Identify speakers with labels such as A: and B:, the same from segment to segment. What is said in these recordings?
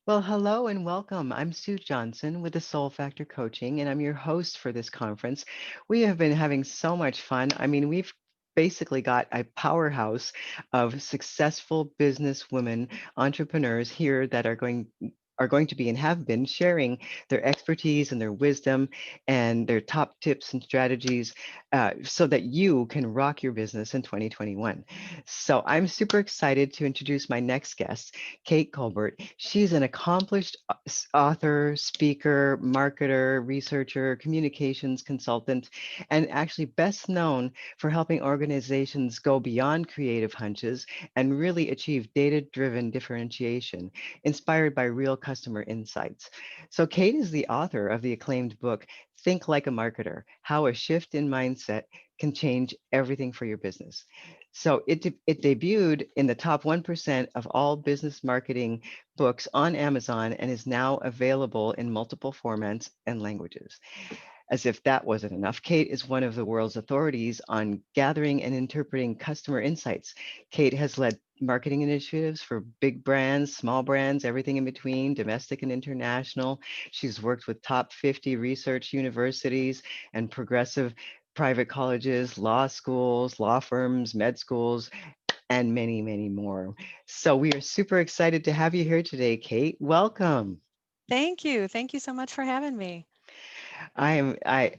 A: Well, hello and welcome. I'm Sue Johnson with the Soul Factor Coaching, and I'm your host for this conference. We have been having so much fun. We've basically got a powerhouse of successful business women, entrepreneurs here that are going to be and have been sharing their expertise and their wisdom and their top tips and strategies so that you can rock your business in 2021. So I'm super excited to introduce my next guest. Kate Colbert. She's an accomplished author, speaker, marketer, researcher, communications consultant, and actually best known for helping organizations go beyond creative hunches and really achieve data-driven differentiation, inspired by real customer insights. So Kate is the author of the acclaimed book, Think Like a Marketer: How a Shift in Mindset Can Change Everything for Your Business. So it debuted in the top 1% of all business marketing books on Amazon and is now available in multiple formats and languages. As if that wasn't enough, Kate is one of the world's authorities on gathering and interpreting customer insights. Kate has led marketing initiatives for big brands, small brands, everything in between, domestic and international. She's worked with top 50 research universities and progressive private colleges, law schools, law firms, med schools, and many, many more. So we are super excited to have you here today, Kate. Welcome.
B: Thank you. Thank you so much for having me.
A: I am I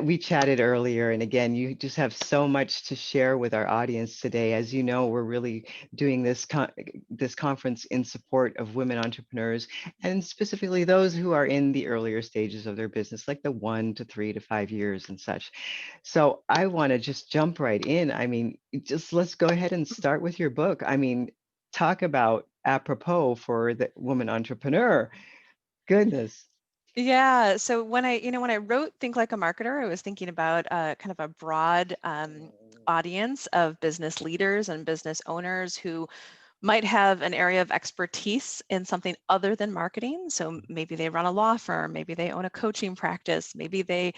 A: We chatted earlier, and again, you just have so much to share with our audience today. As you know, we're really doing this conference in support of women entrepreneurs, and specifically those who are in the earlier stages of their business, like the 1 to 3 to 5 years and such. So I want to just jump right in. Just let's go ahead and start with your book. Talk about apropos for the woman entrepreneur. Goodness.
B: Yeah. So when I wrote Think Like a Marketer, I was thinking about kind of a broad audience of business leaders and business owners who might have an area of expertise in something other than marketing. So maybe they run a law firm, maybe they own a coaching practice, maybe they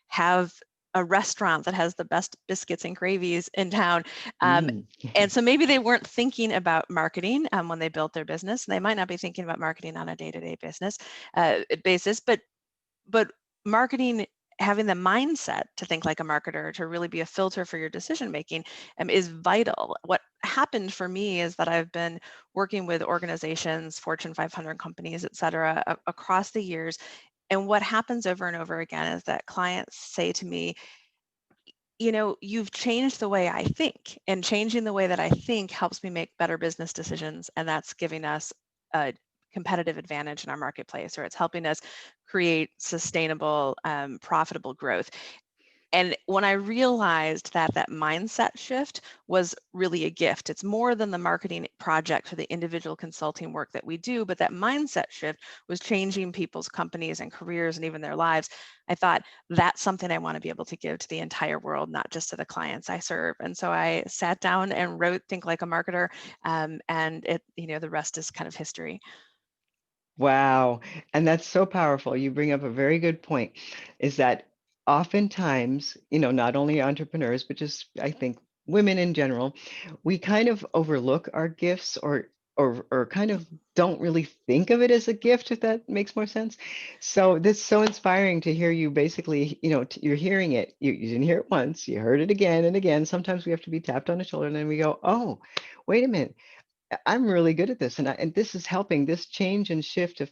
B: have a restaurant that has the best biscuits and gravies in town. Um,
A: Mm.
B: and so maybe they weren't thinking about marketing when they built their business. And they might not be thinking about marketing on a day-to-day business basis, but marketing, having the mindset to think like a marketer, to really be a filter for your decision making, is vital. What happened for me is that I've been working with organizations, Fortune 500 companies, et cetera, across the years. And what happens over and over again is that clients say to me, you've changed the way I think, and changing the way that I think helps me make better business decisions. And that's giving us a competitive advantage in our marketplace, or it's helping us create sustainable, profitable growth. And when I realized that that mindset shift was really a gift, it's more than the marketing project or the individual consulting work that we do, but that mindset shift was changing people's companies and careers and even their lives. I thought that's something I want to be able to give to the entire world, not just to the clients I serve. And so I sat down and wrote Think Like a Marketer, and the rest is kind of history.
A: Wow. And that's so powerful. You bring up a very good point, is that oftentimes, not only entrepreneurs, but just I think women in general, we kind of overlook our gifts or kind of don't really think of it as a gift, if that makes more sense. So this is so inspiring to hear you basically, you're hearing it. You didn't hear it once, you heard it again and again. Sometimes we have to be tapped on the shoulder and then we go, oh, wait a minute. I'm really good at this, and this is helping. This change and shift of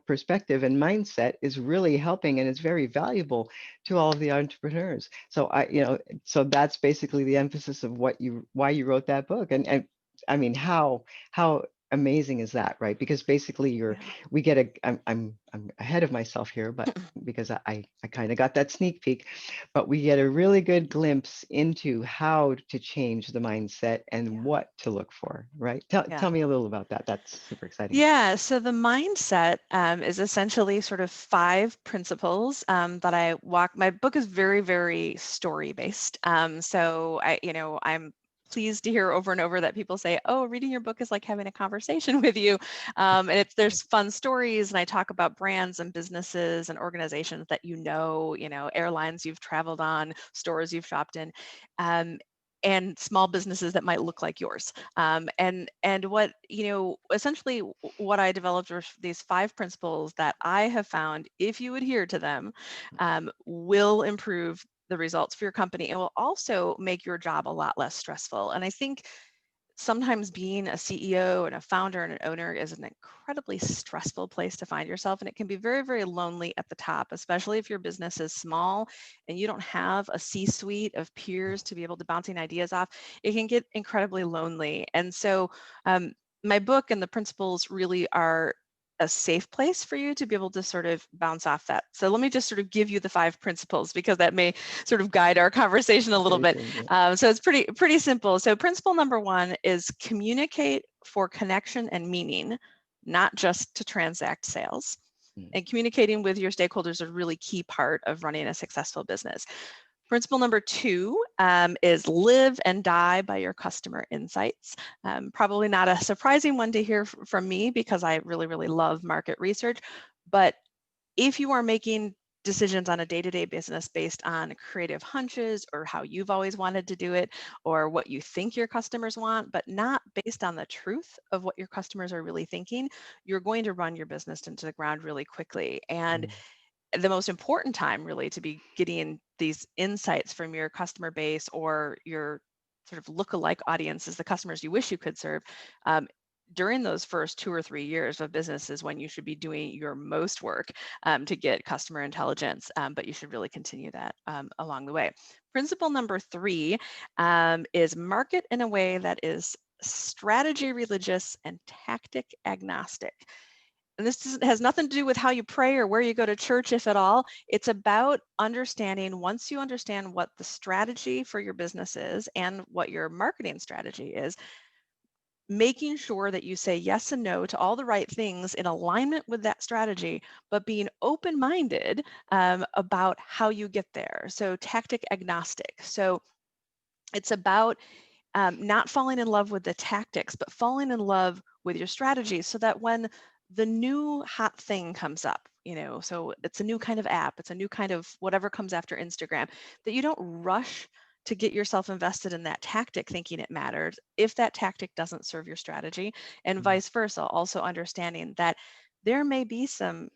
A: perspective and mindset is really helping, and it's very valuable to all of the entrepreneurs. So that's basically the emphasis of why you wrote that book, and how amazing is that, right? Because basically
B: Yeah.
A: we get I'm ahead of myself here, but because I kind of got that sneak peek, but we get a really good glimpse into how to change the mindset and
B: Yeah.
A: what to look for, right? Tell
B: Yeah.
A: me a little about that. That's super exciting.
B: Yeah, so the mindset is essentially sort of five principles that I walk. My book is very, very story based. So I'm pleased to hear over and over that people say, "Oh, reading your book is like having a conversation with you," and there's fun stories, and I talk about brands and businesses and organizations that airlines you've traveled on, stores you've shopped in. Um, and small businesses that might look like yours. And what, essentially what I developed were these 5 principles that I have found, if you adhere to them, will improve the results for your company and will also make your job a lot less stressful. And I think sometimes being a CEO and a founder and an owner is an incredibly stressful place to find yourself. And it can be very, very lonely at the top, especially if your business is small and you don't have a C-suite of peers to be able to bouncing ideas off. It can get incredibly lonely. And so um, my book and the principles really are a safe place for you to be able to sort of bounce off that. So let me just sort of give you the 5 principles, because that may sort of guide our conversation a little bit. So it's pretty simple. So principle number 1 is communicate for connection and meaning, not just to transact sales. And communicating with your stakeholders is a really key part of running a successful business. Principle number 2 is live and die by your customer insights. Probably not a surprising one to hear from me, because I really, really love market research. But if you are making decisions on a day-to-day business based on creative hunches or how you've always wanted to do it or what you think your customers want, but not based on the truth of what your customers are really thinking, you're going to run your business into the ground really quickly. And the most important time really to be getting these insights from your customer base or your sort of look-alike audiences, the customers you wish you could serve, during those first 2 or 3 years of business is when you should be doing your most work to get customer intelligence, but you should really continue that along the way. Principle number 3 is market in a way that is strategy religious and tactic agnostic. And this has nothing to do with how you pray or where you go to church, if at all. It's about understanding, once you understand what the strategy for your business is and what your marketing strategy is, making sure that you say yes and no to all the right things in alignment with that strategy, but being open-minded about how you get there. So tactic agnostic. So it's about not falling in love with the tactics, but falling in love with your strategy, so that when the new hot thing comes up, so it's a new kind of app, it's a new kind of whatever comes after Instagram, that you don't rush to get yourself invested in that tactic thinking it matters if that tactic doesn't serve your strategy, and vice versa. Also understanding that there may be some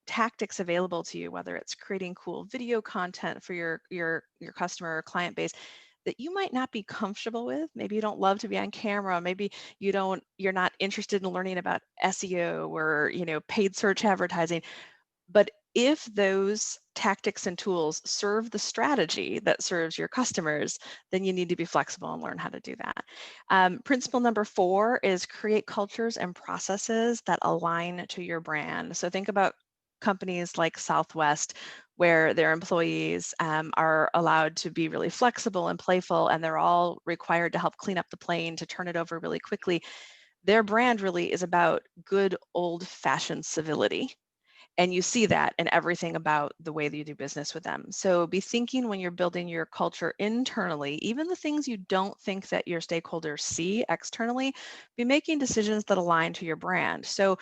B: tactics available to you, whether it's creating cool video content for your customer or client base, that you might not be comfortable with. Maybe you don't love to be on camera. Maybe you're not interested in learning about SEO or, paid search advertising. But if those tactics and tools serve the strategy that serves your customers, then you need to be flexible and learn how to do that. Principle number 4 is create cultures and processes that align to your brand. So think about companies like Southwest, where their employees are allowed to be really flexible and playful, and they're all required to help clean up the plane, to turn it over really quickly. Their brand really is about good old-fashioned civility. And you see that in everything about the way that you do business with them. So be thinking, when you're building your culture internally, even the things you don't think that your stakeholders see externally, be making decisions that align to your brand. So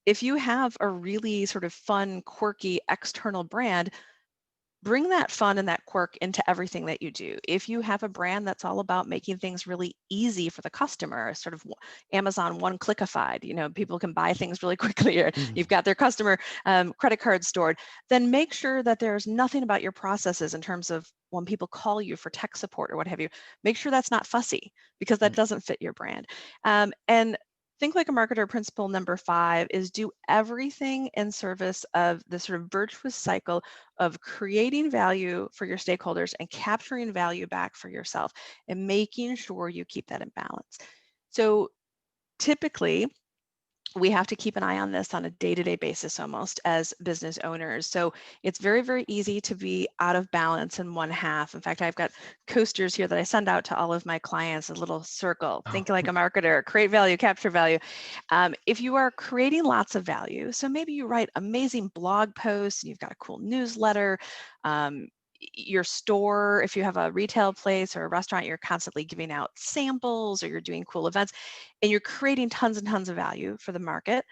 B: if you have a really sort of fun, quirky external brand, bring that fun and that quirk into everything that you do. If you have a brand that's all about making things really easy for the customer, sort of Amazon one-clickified, people can buy things really quickly, or you've got their customer credit cards stored, then make sure that there's nothing about your processes in terms of when people call you for tech support or what have you. Make sure that's not fussy, because that doesn't fit your brand. And think like a marketer. Principle number 5 is do everything in service of the sort of virtuous cycle of creating value for your stakeholders and capturing value back for yourself, and making sure you keep that in balance. So typically, we have to keep an eye on this on a day-to-day basis almost as business owners. So it's very, very easy to be out of balance in one half. In fact, I've got coasters here that I send out to all of my clients, a little circle: think like a marketer, create value, capture value. If you are creating lots of value, so maybe you write amazing blog posts and you've got a cool newsletter, your store, if you have a retail place or a restaurant, you're constantly giving out samples or you're doing cool events and you're creating tons and tons of value for the market,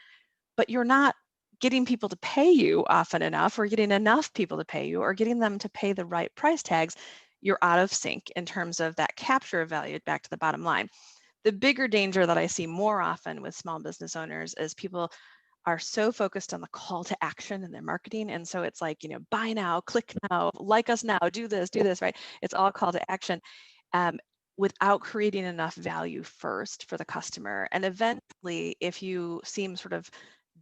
B: but you're not getting people to pay you often enough, or getting enough people to pay you, or getting them to pay the right price tags, you're out of sync in terms of that capture of value back to the bottom line. The bigger danger that I see more often with small business owners is people are so focused on the call to action in their marketing. And so it's like, buy now, click now, like us now, do this, right? It's all call to action, um, without creating enough value first for the customer. And eventually, if you seem sort of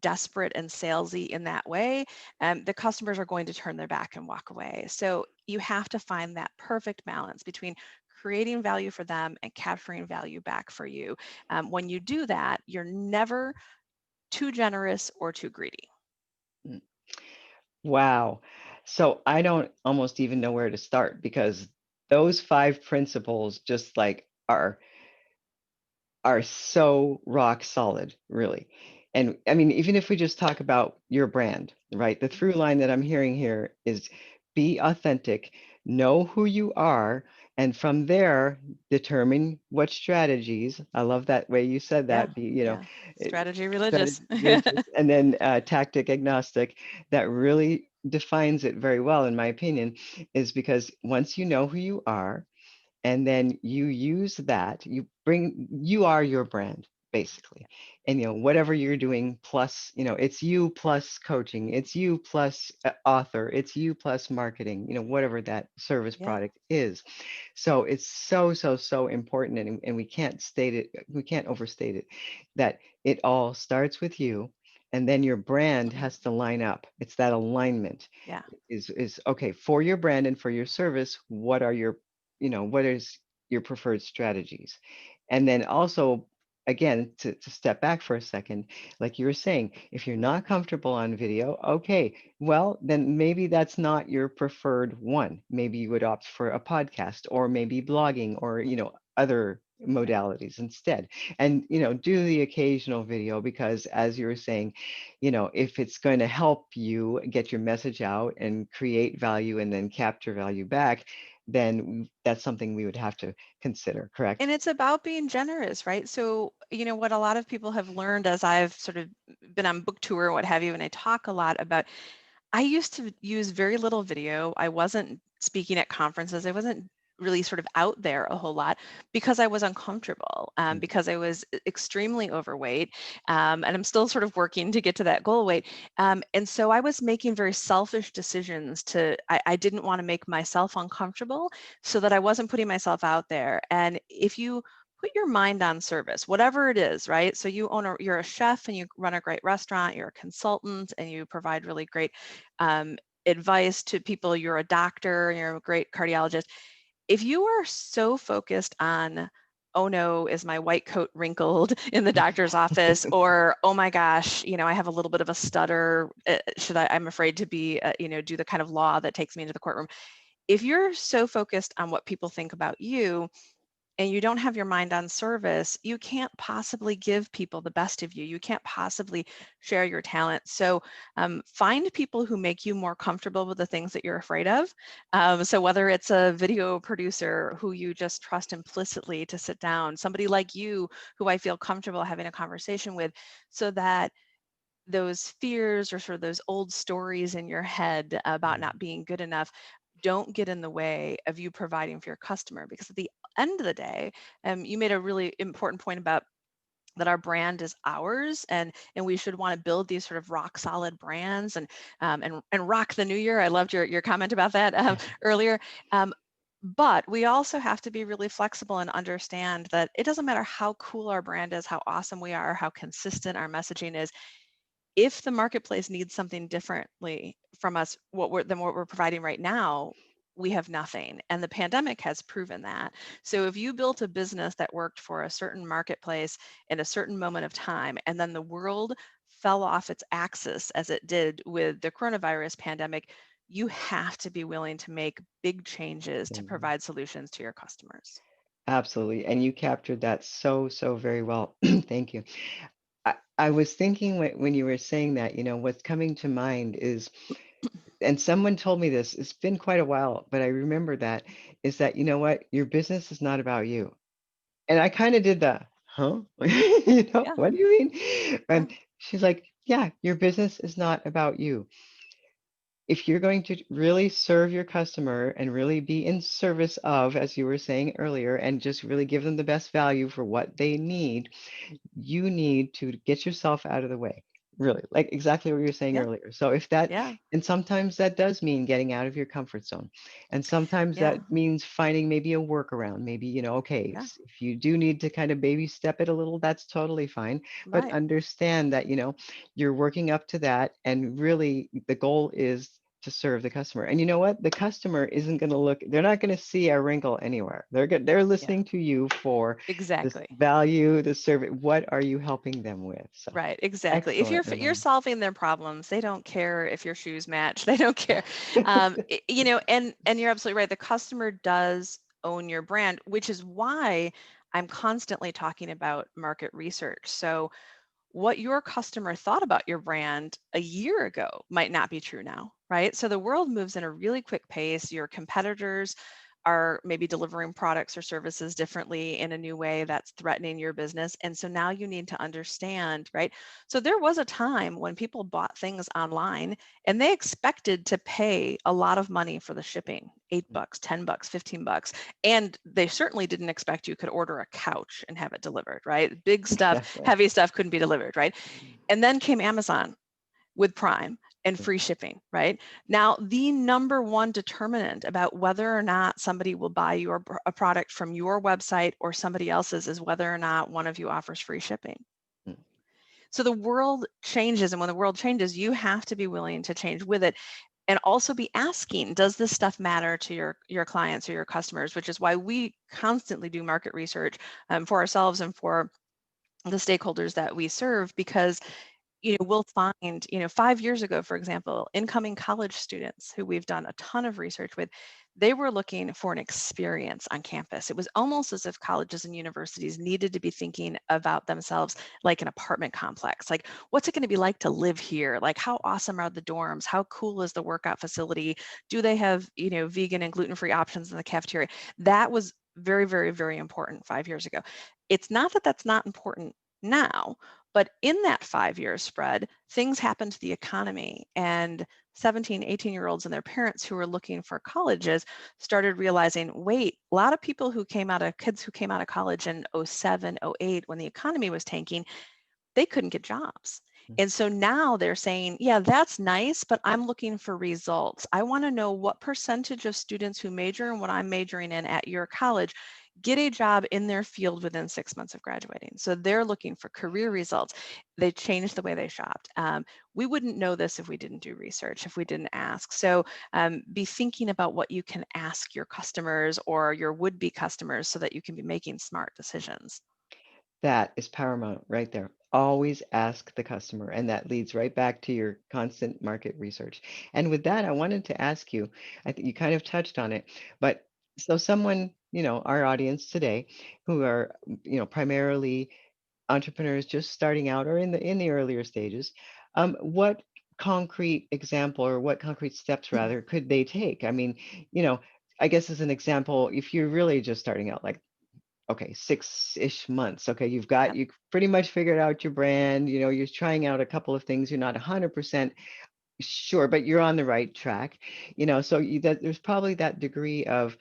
B: desperate and salesy in that way, the customers are going to turn their back and walk away. So you have to find that perfect balance between creating value for them and capturing value back for you. When you do that, you're never too generous or too greedy.
A: Mm. Wow. So I don't almost even know where to start because those five principles just like are so rock solid, really. And I mean, even if we just talk about your brand, right? The through line that I'm hearing here is be authentic, know who you are, and from there, determine what strategies. I love that way you said
B: Yeah,
A: that. Be,
B: yeah.
A: it,
B: Strategy religious.
A: strategy, rigorous, and then tactic agnostic. That really defines it very well, in my opinion, is because once you know who you are, and then you use that, you are your brand basically. And whatever you're doing plus, it's you plus coaching, it's you plus author, it's you plus marketing, whatever that service
B: Yeah.
A: product is. So it's so important, and we can't overstate it, that it all starts with you, and then your brand
B: Mhm.
A: has to line up. It's that alignment
B: Yeah.
A: is okay for your brand and for your service. What is your preferred strategies? And then also, again, to step back for a second, like you were saying, if you're not comfortable on video, okay, well, then maybe that's not your preferred one. Maybe you would opt for a podcast, or maybe blogging, or, other
B: Right.
A: modalities instead. And, do the occasional video because, as you were saying, if it's going to help you get your message out and create value and then capture value back, then that's something we would have to consider, correct?
B: And it's about being generous, right? So, what a lot of people have learned as I've sort of been on book tour and what have you, and I talk a lot about, I used to use very little video. I wasn't speaking at conferences. I wasn't really sort of out there a whole lot because I was uncomfortable,
A: Mm,
B: because I was extremely overweight, and I'm still sort of working to get to that goal weight. And so I was making very selfish decisions I didn't want to make myself uncomfortable so that I wasn't putting myself out there. And if you put your mind on service, whatever it is, right? So you're a chef and you run a great restaurant, you're a consultant and you provide really great um, advice to people, you're a doctor, you're a great cardiologist. If you are so focused on, oh no, is my white coat wrinkled in the doctor's office? Or, oh my gosh, I have a little bit of a stutter. I'm afraid to do the kind of law that takes me into the courtroom. If you're so focused on what people think about you, and you don't have your mind on service, you can't possibly give people the best of you. You can't possibly share your talent. So find people who make you more comfortable with the things that you're afraid of. So whether it's a video producer who you just trust implicitly to sit down, somebody like you who I feel comfortable having a conversation with, so that those fears or sort of those old stories in your head about
A: mm,
B: not being good enough don't get in the way of you providing for your customer. Because at the end of the day, you made a really important point about that our brand is ours, and we should want to build these sort of rock solid brands, and rock the new year. I loved your comment about that earlier. um, but we also have to be really flexible and understand that it doesn't matter how cool our brand is, how awesome we are, how consistent our messaging is. If the marketplace needs something differently from us, than what we're providing right now, we have nothing. And the pandemic has proven that. So if you built a business that worked for a certain marketplace in a certain moment of time, and then the world fell off its axis as it did with the coronavirus pandemic, you have to be willing to make big changes to
A: mm.
B: provide solutions to your customers.
A: Absolutely. And you captured that so very well. Thank you. I was thinking when you were saying that, what's coming to mind is, and someone told me this, it's been quite a while, but I remember that, is that, what, your business is not about you. And I kind of did the, huh?
B: Yeah,
A: What do you mean?
B: yeah.
A: And she's like, yeah, your business is not about you. if you're going to really serve your customer and really be in service of, as you were saying earlier, and just really give them the best value for what they need, you need to get yourself out of the way. Really, like exactly what you were saying
B: Yeah,
A: earlier. So if that,
B: yeah,
A: and sometimes that does mean getting out of your comfort zone. And sometimes
B: yeah,
A: that means finding maybe a workaround. Maybe, okay,
B: yeah,
A: if you do need to kind of baby step it a little, that's totally fine. But
B: right.
A: understand that, you're working up to that. And really the goal is to serve the customer. And you know what? The customer isn't going to look, they're not going to see a wrinkle anywhere. They're
B: Yeah,
A: listening to you for this
B: exactly.
A: value, the service. What are you helping them with? So
B: Right, exactly. If
A: excellent,
B: you're
A: Ramona.
B: solving their problems, they don't care if your shoes match. They don't care. And you're absolutely right. The customer does own your brand, which is why I'm constantly talking about market research. So what your customer thought about your brand a year ago might not be true now, right? So the world moves in a really quick pace. Your competitors are maybe delivering products or services differently in a new way that's threatening your business. And so now you need to understand, right? So there was a time when people bought things online and they expected to pay a lot of money for the shipping, $8, $10, $15. And they certainly didn't expect you could order a couch and have it delivered, right? Big stuff,
A: Exactly.
B: heavy stuff couldn't be delivered, right? And then came Amazon with Prime and free shipping, right? Now, the number one determinant about whether or not somebody will buy a product from your website or somebody else's is whether or not one of you offers free shipping.
A: Mm.
B: So the world changes, and when the world changes, you have to be willing to change with it and also be asking, does this stuff matter to your clients or your customers? Which is why we constantly do market research for ourselves and for the stakeholders that we serve, because we'll find, 5 years ago, for example, incoming college students who we've done a ton of research with, they were looking for an experience on campus. It was almost as if colleges and universities needed to be thinking about themselves like an apartment complex. Like, what's it going to be like to live here? Like, how awesome are the dorms? How cool is the workout facility? Do they have, vegan and gluten-free options in the cafeteria? That was very, very, very important 5 years ago. It's not that that's not important now, but in that 5 year spread, things happened to the economy, and 17, 18-year-olds and their parents who were looking for colleges started realizing, wait, a lot of kids who came out of college in '07, '08, when the economy was tanking, they couldn't get jobs. And so now they're saying, yeah, that's nice, but I'm looking for results. I want to know what percentage of students who major in what I'm majoring in at your college get a job in their field within 6 months of graduating. So they're looking for career results. They changed the way they shopped. We wouldn't know this if we didn't do research, if we didn't ask. So be thinking about what you can ask your customers or your would-be customers so that you can be making smart decisions.
A: That is paramount right there. Always ask the customer. And that leads right back to your constant market research. And with that, I wanted to ask you, I think you kind of touched on it, but so someone, our audience today who are, primarily entrepreneurs just starting out or in the earlier stages, what concrete example or what concrete steps rather could they take? I mean, you know, I guess as an example, if you're really just starting out, like, okay, 6-ish months. Okay,
B: Yep.
A: you pretty much figured out your brand, you're trying out a couple of things, you're not 100% sure, but you're on the right track. So there's probably that degree of,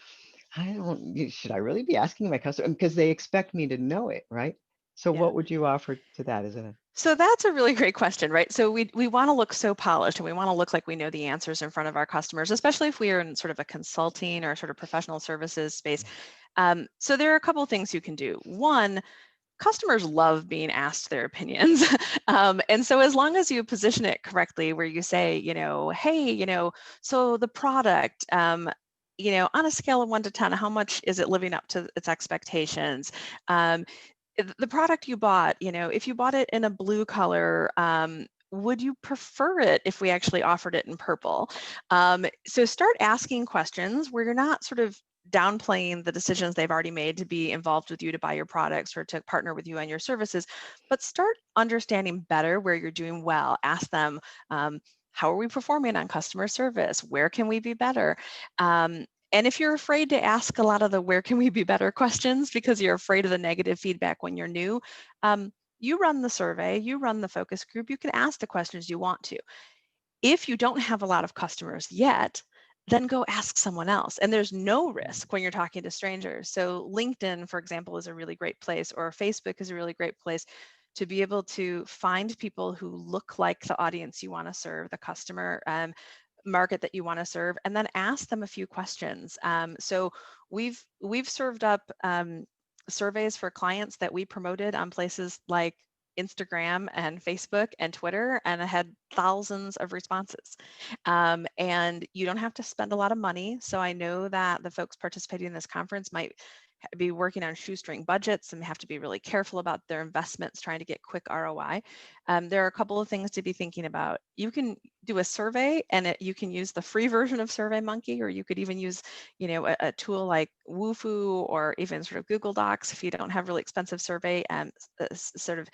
A: should I really be asking my customer? Because they expect me to know it, right? So
B: Yeah.
A: what would you offer to that, isn't it?
B: So that's a really great question, right? So we want to look so polished and we want to look like we know the answers in front of our customers, especially if we are in sort of a consulting or sort of professional services space. So there are a couple of things you can do. One, customers love being asked their opinions. And so as long as you position it correctly, where you say, hey, so the product, on a scale of 1 to 10, how much is it living up to its expectations? Um, the product you bought, if you bought it in a blue color, would you prefer it if we actually offered it in purple? So start asking questions where you're not sort of downplaying the decisions they've already made to be involved with you to buy your products or to partner with you on your services, but start understanding better where you're doing well. Ask them, how are we performing on customer service? Where can we be better? And if you're afraid to ask a lot of the where can we be better questions because you're afraid of the negative feedback when you're new, you run the survey, you run the focus group, you can ask the questions you want to. If you don't have a lot of customers yet, then go ask someone else. And there's no risk when you're talking to strangers. So LinkedIn, for example, is a really great place, or Facebook is a really great place to be able to find people who look like the audience you want to serve, the customer market that you want to serve, and then ask them a few questions. So we've served up surveys for clients that we promoted on places like Instagram and Facebook and Twitter, and I had thousands of responses. And you don't have to spend a lot of money. So I know that the folks participating in this conference might be working on shoestring budgets and have to be really careful about their investments, trying to get quick ROI. There are a couple of things to be thinking about. You can do a survey, and you can use the free version of SurveyMonkey, or you could even use, a tool like Wufoo, or even sort of Google Docs if you don't have really expensive survey sort of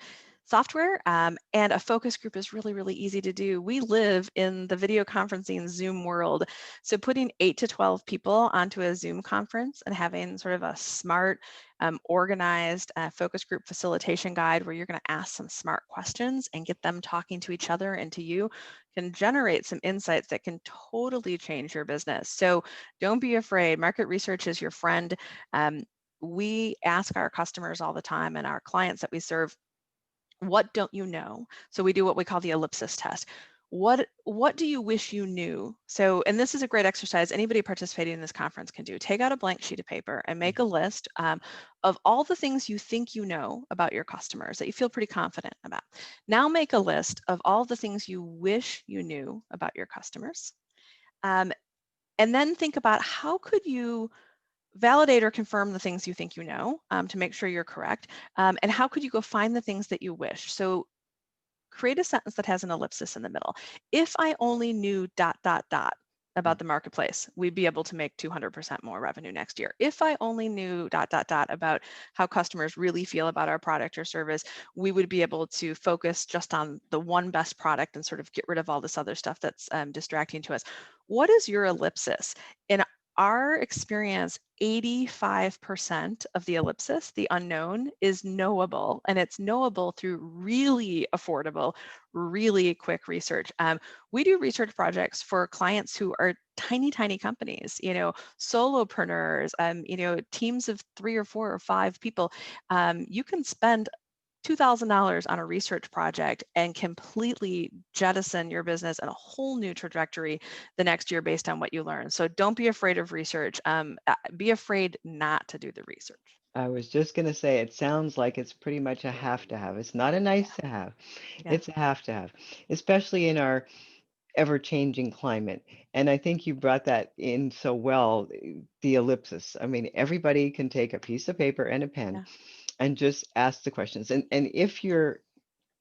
B: software. And a focus group is really, really easy to do. We live in the video conferencing Zoom world. So putting 8 to 12 people onto a Zoom conference and having sort of a smart, organized focus group facilitation guide where you're going to ask some smart questions and get them talking to each other and to you can generate some insights that can totally change your business. So don't be afraid. Market research is your friend. We ask our customers all the time and our clients that we serve, what don't you know? So we do what we call the ellipsis test. What do you wish you knew? So, and this is a great exercise anybody participating in this conference can do. Take out a blank sheet of paper and make a list of all the things you think you know about your customers that you feel pretty confident about. Now make a list of all the things you wish you knew about your customers. Um, and then think about how could you validate or confirm the things you think you know to make sure you're correct. And how could you go find the things that you wish? So create a sentence that has an ellipsis in the middle. If I only knew ... about the marketplace, we'd be able to make 200% more revenue next year. If I only knew ... about how customers really feel about our product or service, we would be able to focus just on the one best product and sort of get rid of all this other stuff that's distracting to us. What is your ellipsis? In our experience, 85% of the ellipsis, the unknown, is knowable, and it's knowable through really affordable, really quick research. We do research projects for clients who are tiny, tiny companies, solopreneurs, teams of 3 or 4 or 5 people. You can spend $2,000 on a research project and completely jettison your business in a whole new trajectory the next year based on what you learn. So don't be afraid of research. Be afraid not to do the research.
A: I was just going to say, it sounds like it's pretty much a have to have. It's not a nice to have.
B: Yeah,
A: It's a have to have, especially in our ever-changing climate. And I think you brought that in so well, the ellipsis. I mean, everybody can take a piece of paper and a pen
B: yeah,
A: and just ask the questions. And if you're,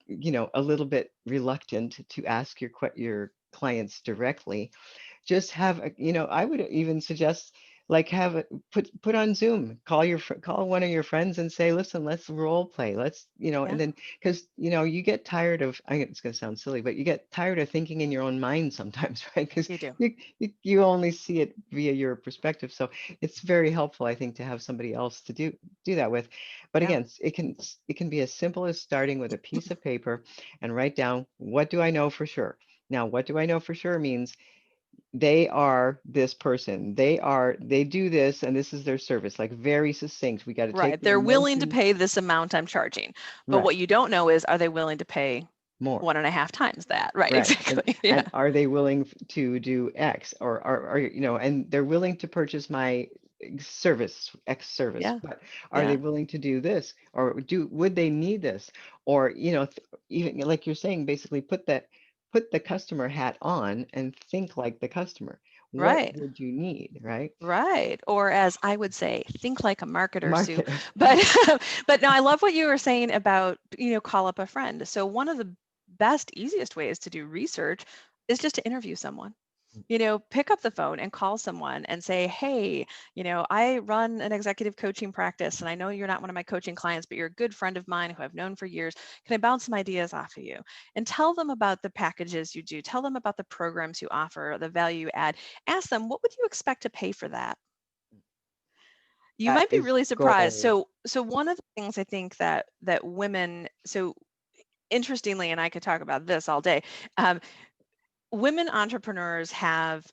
A: a little bit reluctant to ask your clients directly, just have I would even suggest, like, have it put on Zoom, call one of your friends and say, listen, let's role play, let's,
B: yeah.
A: and then, because you get tired of, it's going to sound silly, but you get tired of thinking in your own mind sometimes, right? Because
B: You do.
A: you only see it via your perspective. So it's very helpful, I think, to have somebody else to do that with. But
B: Yeah,
A: again, it can be as simple as starting with a piece of paper and write down, what do I know for sure? Now, what do I know for sure means they are this person. They do this, and this is their service. Like, very succinct. We got to take
B: right.
A: the
B: They're willing to
A: emotion.
B: pay this amount I'm charging. But
A: Right.
B: what you don't know is, are they willing to pay
A: More.
B: 1.5 times that? Right,
A: Right. And
B: exactly. Yeah,
A: and are they willing to do X, or are and they're willing to purchase my service, X service,
B: yeah,
A: but are they
B: yeah.
A: willing to do this, or would they need this? Or, even like you're saying, basically put the customer hat on and think like the customer. What
B: Right.
A: would you need, right?
B: Right. Or as I would say, think like a marketer, Sue.
A: Market.
B: But but no, I love what you were saying about, call up a friend. So one of the best, easiest ways to do research is just to interview someone. Pick up the phone and call someone and say, hey, I run an executive coaching practice, and I know you're not one of my coaching clients, but you're a good friend of mine who I've known for years. Can I bounce some ideas off of you? And tell them about the packages you do. Tell them about the programs you offer, the value you add. Ask them, what would you expect to pay for that? You
A: That
B: might be
A: is
B: really surprised.
A: gold.
B: So one of the things I think that women, so interestingly, and I could talk about this all day, um, women entrepreneurs have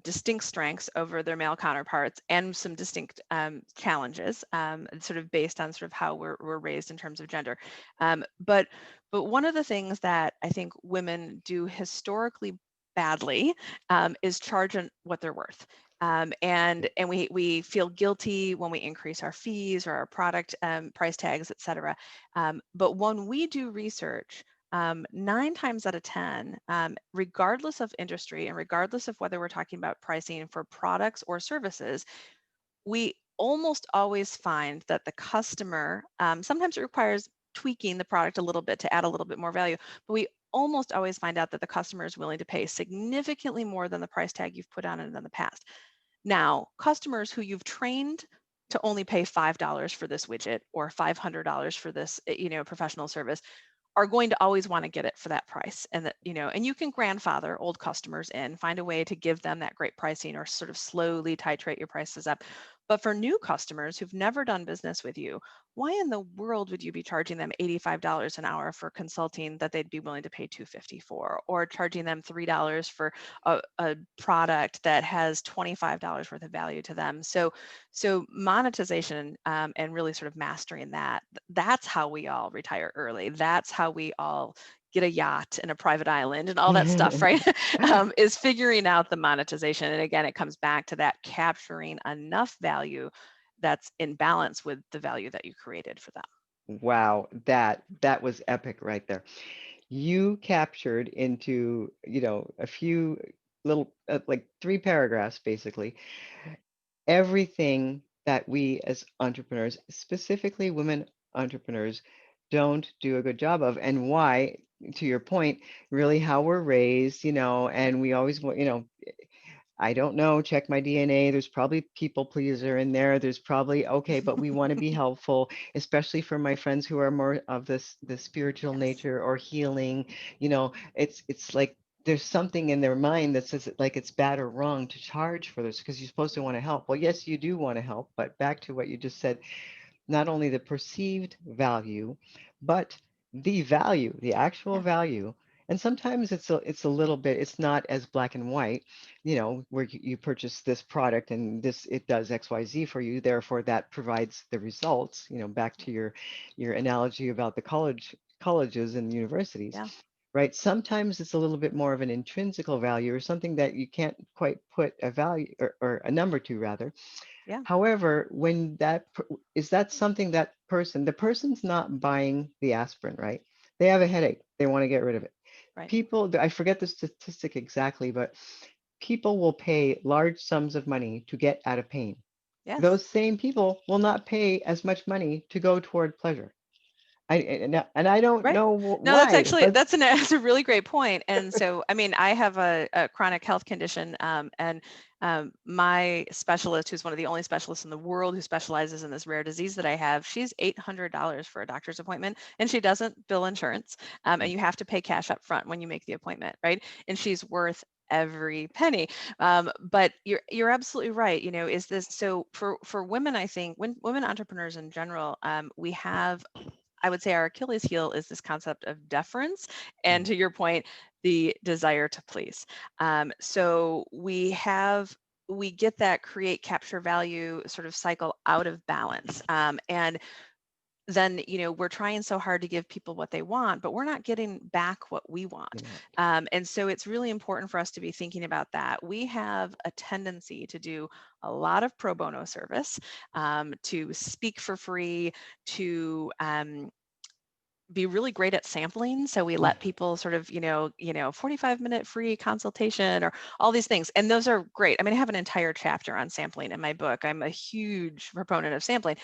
B: distinct strengths over their male counterparts and some distinct challenges, sort of based on sort of how we're raised in terms of gender. But one of the things that I think women do historically badly is charge what they're worth. And we feel guilty when we increase our fees or our product price tags, et cetera. But when we do research, 9 times out of 10, regardless of industry and regardless of whether we're talking about pricing for products or services, we almost always find that the customer, sometimes it requires tweaking the product a little bit to add a little bit more value, but we almost always find out that the customer is willing to pay significantly more than the price tag you've put on it in the past. Now, customers who you've trained to only pay $5 for this widget or $500 for this, professional service, are going to always want to get it for that price. And that, and you can grandfather old customers in, find a way to give them that great pricing or sort of slowly titrate your prices up. But for new customers who've never done business with you, why in the world would you be charging them $85 an hour for consulting that they'd be willing to pay $250 for, or charging them $3 for a product that has $25 worth of value to them? So monetization, and really sort of mastering that's how we all retire early. That's how we all get a yacht and a private island and all that stuff, right? Is figuring out the monetization. And again, it comes back to that capturing enough value that's in balance with the value that you created for them.
A: Wow, that was epic right there. You captured into, a few little, like 3 paragraphs, basically, everything that we as entrepreneurs, specifically women entrepreneurs, don't do a good job of, and why, to your point, really how we're raised, and we always want, I don't know, check my DNA. There's probably people pleaser in there. There's probably, okay, but we want to be helpful, especially for my friends who are more of the spiritual
B: Yes.
A: nature or healing. It's like there's something in their mind that says like it's bad or wrong to charge for this because you're supposed to want to help. Well, yes, you do want to help, but back to what you just said, not only the perceived value, but the value, the actual
B: Yeah.
A: value. And sometimes it's a little bit, it's not as black and white, where you purchase this product and this it does XYZ for you, therefore that provides the results, back to your analogy about the colleges and universities,
B: Yeah.
A: right? Sometimes it's a little bit more of an intrinsical value or something that you can't quite put a value or a number to rather.
B: Yeah.
A: However, when is that something that the person's not buying the aspirin, right? They have a headache. They want to get rid of it.
B: Right.
A: People, I forget the statistic exactly, but people will pay large sums of money to get out of pain.
B: Yes.
A: Those same people will not pay as much money to go toward pleasure. And I don't
B: Right.
A: know
B: No, that's
A: why,
B: actually
A: but
B: that's a really great point. And so, I mean, I have a chronic health condition, and my specialist, who's one of the only specialists in the world who specializes in this rare disease that I have, she's $800 for a doctor's appointment, and she doesn't bill insurance, and you have to pay cash up front when you make the appointment, right? And she's worth every penny. But you're absolutely right. Is this so for women? I think when women entrepreneurs in general, we have, I would say, our Achilles heel is this concept of deference, and
A: Mhm.
B: to your point, the desire to please. So we get that create, capture, value sort of cycle out of balance, and then we're trying so hard to give people what they want, but we're not getting back what we want.
A: You know,
B: And so it's really important for us to be thinking about that. We have a tendency to do a lot of pro bono service, to speak for free, to be really great at sampling. So we
A: mm,
B: let people sort of, 45-minute free consultation or all these things. And those are great. I mean, I have an entire chapter on sampling in my book. I'm a huge proponent of sampling.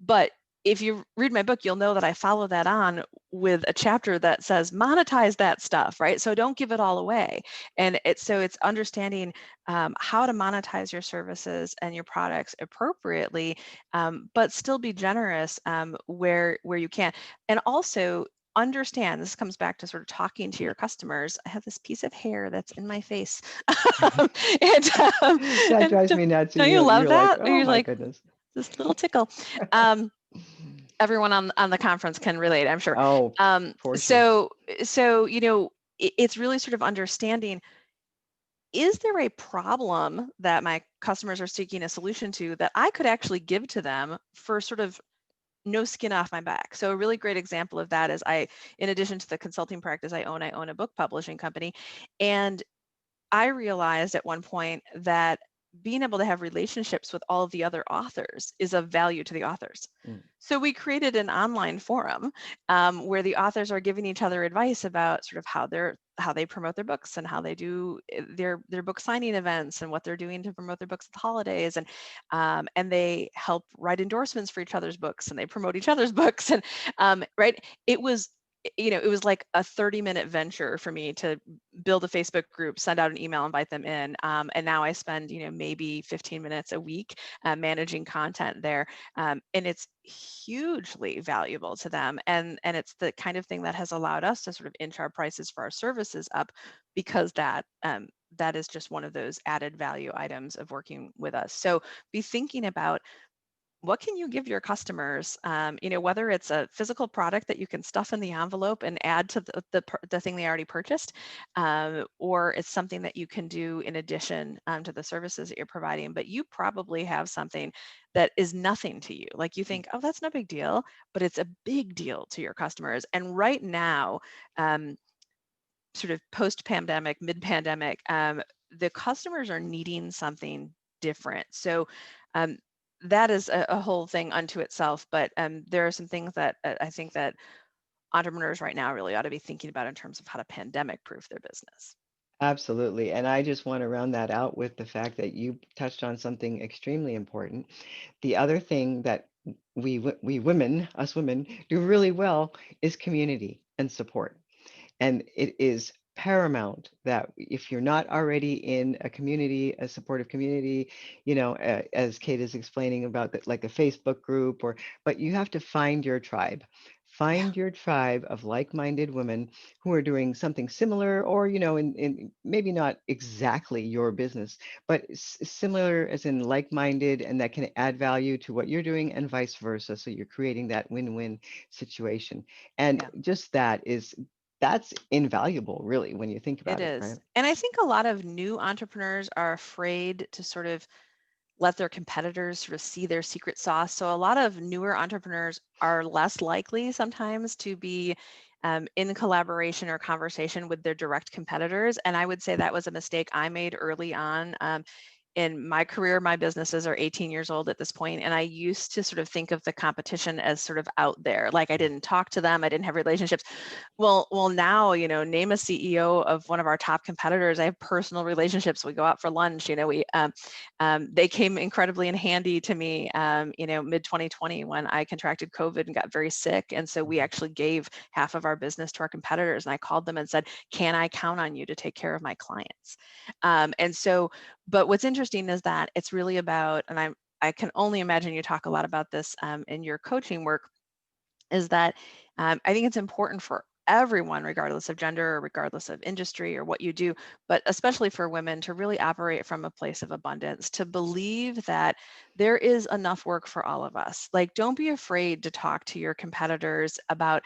B: But if you read my book, you'll know that I follow that on with a chapter that says monetize that stuff, right? So don't give it all away. And it's understanding how to monetize your services and your products appropriately, but still be generous where you can. And also understand, this comes back to sort of talking to your customers. I have this piece of hair that's in my face. and, um,
A: that
B: and
A: drives me nuts. And
B: don't you love
A: you're like,
B: that?
A: oh
B: You're
A: my
B: like,
A: goodness.
B: this little tickle. Um, Everyone on the conference can relate, I'm sure.
A: Oh,
B: Um,
A: for sure.
B: so so it's really sort of understanding. is there a problem that my customers are seeking a solution to that I could actually give to them for sort of no skin off my back? So a really great example of that is in addition to the consulting practice I own a book publishing company. And I realized at one point that being able to have relationships with all of the other authors is of value to the authors.
A: Mm.
B: So we created an online forum where the authors are giving each other advice about sort of how they promote their books and how they do their book signing events and what they're doing to promote their books at the holidays, and they help write endorsements for each other's books and they promote each other's books, and right, it was, it was like a 30-minute venture for me to build a Facebook group, send out an email, invite them in. And now I spend, maybe 15 minutes a week managing content there. And it's hugely valuable to them. And it's the kind of thing that has allowed us to sort of inch our prices for our services up, because that is just one of those added value items of working with us. So be thinking about, what can you give your customers, whether it's a physical product that you can stuff in the envelope and add to the thing they already purchased, or it's something that you can do in addition to the services that you're providing. But you probably have something that is nothing to you. Like you think, oh, that's no big deal, but it's a big deal to your customers. And right now, um, sort of post-pandemic, mid-pandemic, the customers are needing something different. So um, that is a whole thing unto itself. But there are some things that I think that entrepreneurs right now really ought to be thinking about in terms of how to pandemic-proof their business.
A: Absolutely. And I just want to round that out with the fact that you touched on something extremely important. The other thing that we women, us women, do really well is community and support. And it is paramount that if you're not already in a community, a supportive community, as Kate is explaining about that, like a Facebook group, but you have to find your tribe.
B: Yeah,
A: Find your tribe of like-minded women who are doing something similar, or, in maybe not exactly your business, but similar as in like-minded, and that can add value to what you're doing and vice versa. So you're creating that win-win situation. And
B: yeah.
A: just that's invaluable, really, when you think
B: It
A: about it, right?
B: is. And I think a lot of new entrepreneurs are afraid to sort of let their competitors sort of see their secret sauce. So a lot of newer entrepreneurs are less likely sometimes to be in collaboration or conversation with their direct competitors. And I would say that was a mistake I made early on. In my career, my businesses are 18 years old at this point, and I used to sort of think of the competition as sort of out there. Like I didn't talk to them, I didn't have relationships. Well, now, name a CEO of one of our top competitors. I have personal relationships. We go out for lunch. They came incredibly in handy to me, mid 2020 when I contracted COVID and got very sick, and so we actually gave half of our business to our competitors. And I called them and said, "Can I count on you to take care of my clients?" And so, but what's interesting is that it's really about, and I can only imagine you talk a lot about this in your coaching work, is that I think it's important for everyone, regardless of gender or regardless of industry or what you do, but especially for women, to really operate from a place of abundance, to believe that there is enough work for all of us. Like, don't be afraid to talk to your competitors about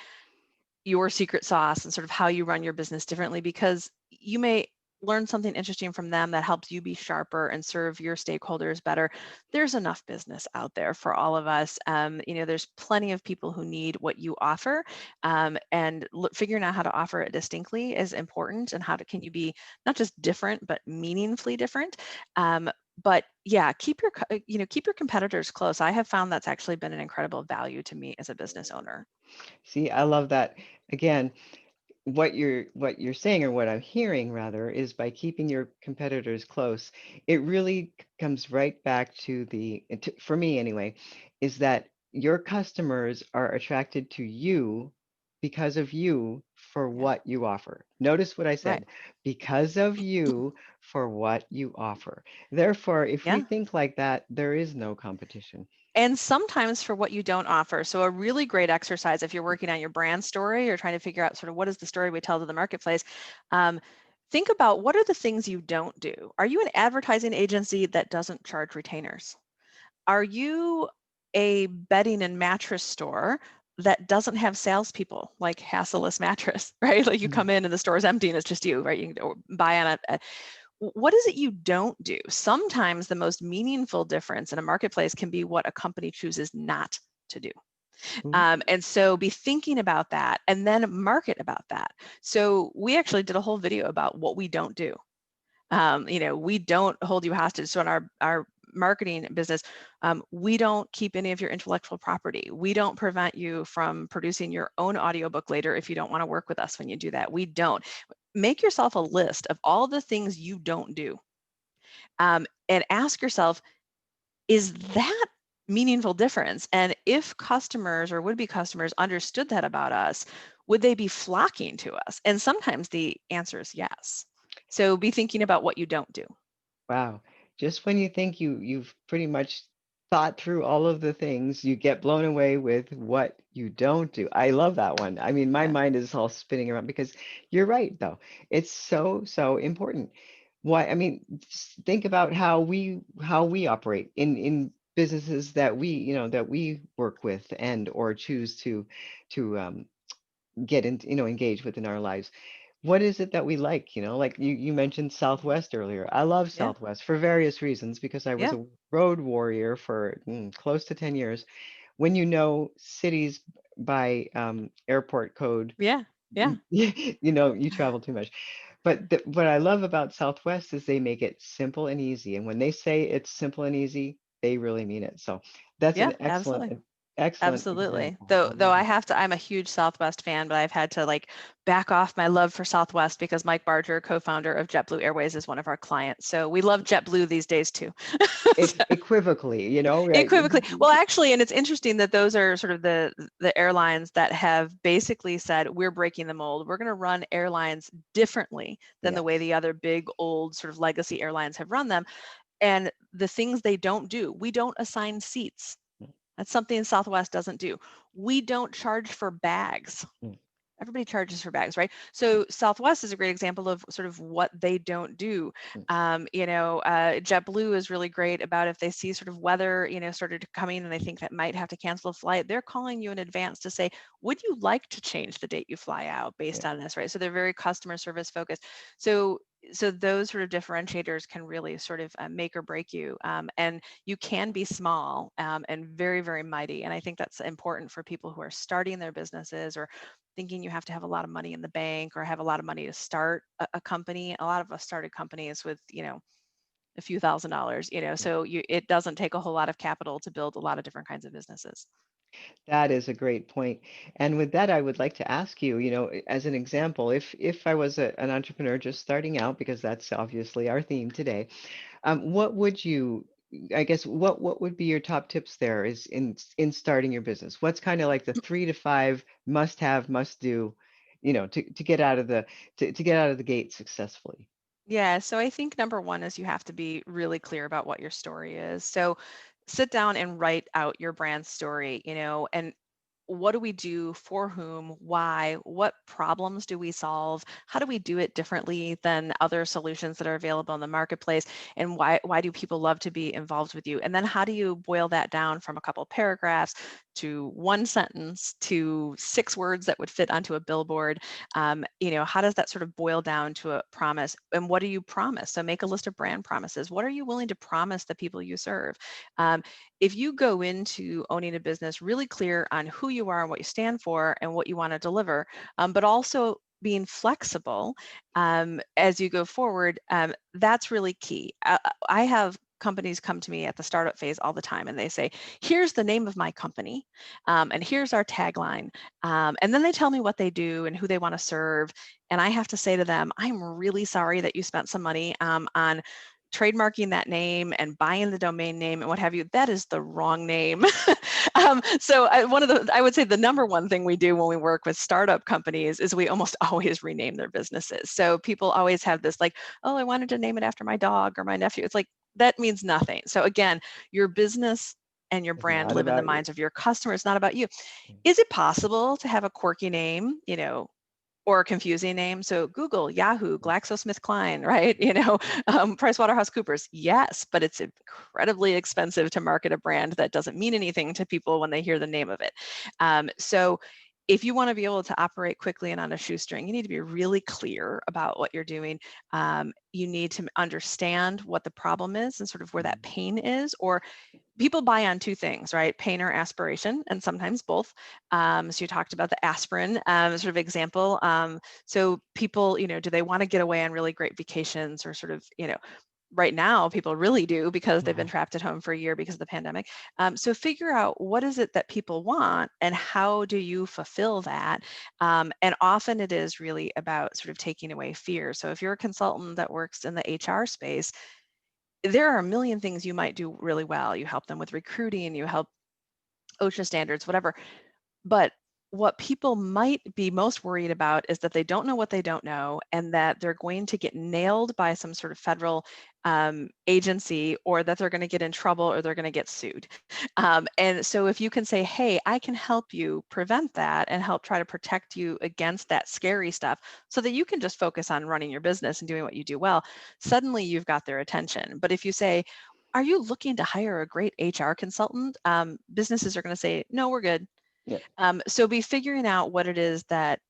B: your secret sauce and sort of how you run your business differently, because you may learn something interesting from them that helps you be sharper and serve your stakeholders better. There's enough business out there for all of us. There's plenty of people who need what you offer, and figuring out how to offer it distinctly is important. And can you be not just different but meaningfully different. But yeah, keep your competitors close. I have found that's actually been an incredible value to me as a business owner.
A: See, I love that. Again, what you're saying, or what I'm hearing rather, is by keeping your competitors close, it really comes right back to for me anyway, is that your customers are attracted to you because of you for
B: Yeah,
A: what you offer. Notice what I
B: right.
A: said, because of you for what you offer. Therefore, if we
B: Yeah.
A: think like that, there is no competition.
B: And sometimes for what you don't offer. So a really great exercise, if you're working on your brand story, or trying to figure out sort of what is the story we tell to the marketplace, um, think about, what are the things you don't do. Are you an advertising agency that doesn't charge retainers? Are you a bedding and mattress store that doesn't have salespeople, like Hasseless Mattress, right? Like you
A: Mhm.
B: come in and the store is empty and it's just you, right? You can buy on it. What is it you don't do? Sometimes the most meaningful difference in a marketplace can be what a company chooses not to do.
A: Mhm.
B: And so be thinking about that and then market about that. So we actually did a whole video about what we don't do. We don't hold you hostage. So in our marketing business, we don't keep any of your intellectual property. We don't prevent you from producing your own audiobook later if you don't want to work with us when you do that. We don't. Make yourself a list of all the things you don't do, and ask yourself, is that meaningful difference? And if customers or would-be customers understood that about us, would they be flocking to us? And sometimes the answer is yes. So be thinking about what you don't do.
A: Wow. Just when you think you've pretty much thought through all of the things, you get blown away with what you don't do. I love that one. I mean, my
B: Yeah.
A: mind is all spinning around because you're right, though. It's so, so important. Why, I mean, just think about how we operate in businesses that we work with and or choose to get into, engage with in our lives. What is it that we like? Like you mentioned Southwest earlier. I love
B: Yeah.
A: Southwest for various reasons because I was
B: Yeah.
A: a road warrior for close to 10 years. When you know cities by airport code,
B: Yeah. Yeah.
A: you travel too much. But what I love about Southwest is they make it simple and easy. And when they say it's simple and easy, they really mean it. So that's
B: Yeah.
A: an excellent,
B: Absolutely.
A: excellent
B: Absolutely.
A: example. I
B: Though
A: love it.
B: I'm a huge Southwest fan, but I've had to like back off my love for Southwest because Mike Barger, co-founder of JetBlue Airways, is one of our clients. So we love JetBlue these days too. So,
A: Equivocally, right?
B: equivocally. Well, actually, and it's interesting that those are sort of the airlines that have basically said we're breaking the mold. We're going to run airlines differently than the way
A: Yes.
B: the other big old sort of legacy airlines have run them. And the things they don't do, we don't assign seats. That's something Southwest doesn't do. We don't charge for bags.
A: Mm,
B: Everybody charges for bags, right? So Southwest is a great example of sort of what they don't do.
A: mm,
B: JetBlue is really great about if they see sort of weather, started coming and they think that might have to cancel a flight, they're calling you in advance to say, would you like to change the date you fly out based
A: yeah.
B: on this, right? So they're very customer service focused. So those sort of differentiators can really sort of make or break you. And you can be small and very, very mighty. And I think that's important for people who are starting their businesses or thinking you have to have a lot of money in the bank or have a lot of money to start a company. A lot of us started companies with, a few $1,000s,
A: Yeah.
B: so it doesn't take a whole lot of capital to build a lot of different kinds of businesses.
A: That is a great point. And with that, I would like to ask you, as an example, if I was an entrepreneur just starting out, because that's obviously our theme today, what would you, I guess, what would be your top tips there is in starting your business? What's kind of like the 3 to 5 must have, must do, to get out of to get out of the gate successfully?
B: Yeah, so I think number one is you have to be really clear about what your story is. So sit down and write out your brand story, and what do we do, for whom, why, what problems do we solve, how do we do it differently than other solutions that are available in the marketplace, and why do people love to be involved with you? And then how do you boil that down from a couple paragraphs to one sentence to 6 words that would fit onto a billboard? How does that sort of boil down to a promise, and what do you promise? So make a list of brand promises. What are you willing to promise the people you serve? um, if you go into owning a business really clear on who you are and what you stand for and what you want to deliver, but also being flexible as you go forward, that's really key. I have companies come to me at the startup phase all the time and they say, here's the name of my company, and here's our tagline. And then they tell me what they do and who they want to serve. And I have to say to them, I'm really sorry that you spent some money on trademarking that name and buying the domain name and what have you. That is the wrong name. I would say the number one thing we do when we work with startup companies is we almost always rename their businesses. So people always have this like, oh, I wanted to name it after my dog or my nephew. It's like, that means nothing. So again, your business and your
A: It's
B: brand
A: not
B: live in the
A: about you.
B: minds of your customers, not about you. Is it possible to have a quirky name, or a confusing name? So Google, Yahoo, GlaxoSmithKline, right? PricewaterhouseCoopers. Yes, but it's incredibly expensive to market a brand that doesn't mean anything to people when they hear the name of it. So if you want to be able to operate quickly and on a shoestring, you need to be really clear about what you're doing. You need to understand what the problem is and sort of where that
A: Mm.
B: pain is, or people buy on two things, right? Pain or aspiration, and sometimes both. So you talked about the aspirin sort of example. So people, do they want to get away on really great vacations, or sort of, right now people really do because they've been
A: Mhm.
B: trapped at home for a year because of the pandemic. So figure out what is it that people want and how do you fulfill that. And often it is really about sort of taking away fear. So if you're a consultant that works in the HR space, there are a million things you might do really well. You help them with recruiting, you help OSHA standards, whatever. But what people might be most worried about is that they don't know what they don't know, and that they're going to get nailed by some sort of federal agency, or that they're going to get in trouble, or they're going to get sued. And so if you can say, hey, I can help you prevent that and help try to protect you against that scary stuff so that you can just focus on running your business and doing what you do well, suddenly you've got their attention. But if you say, are you looking to hire a great HR consultant? Businesses are going to say, no, we're good.
A: Yeah.
B: So be figuring out what it is that